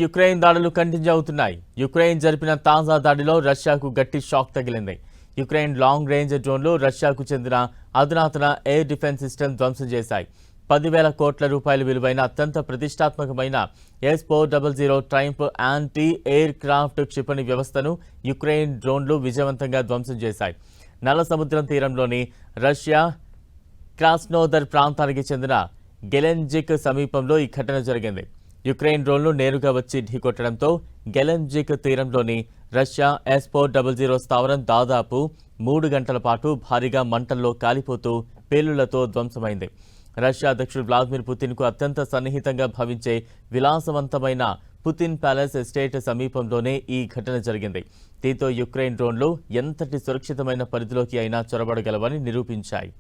Ukraine దాడులు continue అవుతున్నాయి. Ukraine జరిపిన తాజా దాడిలో రష్యాకు గట్టి షాక్ తగిలింది. యుక్రెయిన్ లాంగ్ రేంజ్ డ్రోన్లు రష్యాకు చెందిన అధునాతన ఎయిర్ డిఫెన్స్ సిస్టమ్ ధ్వంసం చేశాయి. 10,000 కోట్ల రూపాయల విలువైన అత్యంత ప్రతిష్టాత్మకమైన S-400 triumph anti air craft క్షిపణి వ్యవస్థను యుక్రెయిన్ డ్రోన్లు విజయవంతంగా ధ్వంసం చేశాయి. నల్ల సముద్రం తీరంలోని రష్యా క్రాస్నోదర్ ప్రాంతానికి చెందిన గెలెంజిక్ సమీపంలో ఈ ఘటన జరిగింది. యుక్రెయిన్ డ్రోన్లు నేరుగా వచ్చి ఢీకొట్టడంతో గెలెంజిక్ తీరంలోని రష్యా S-400 స్థావరం దాదాపు 3 గంటల పాటు భారీగా మంటల్లో కాలిపోతూ పేలుళ్లతో ధ్వంసమైంది. రష్యా అధ్యక్షుడు వ్లాదిమిర్ పుతిన్కు అత్యంత సన్నిహితంగా భావించే విలాసవంతమైన పుతిన్ ప్యాలెస్ ఎస్టేట్ సమీపంలోనే ఈ ఘటన జరిగింది. దీంతో యుక్రెయిన్ డ్రోన్లు ఎంతటి సురక్షితమైన పరిధిలోకి అయినా చొరబడగలవని నిరూపించాయి.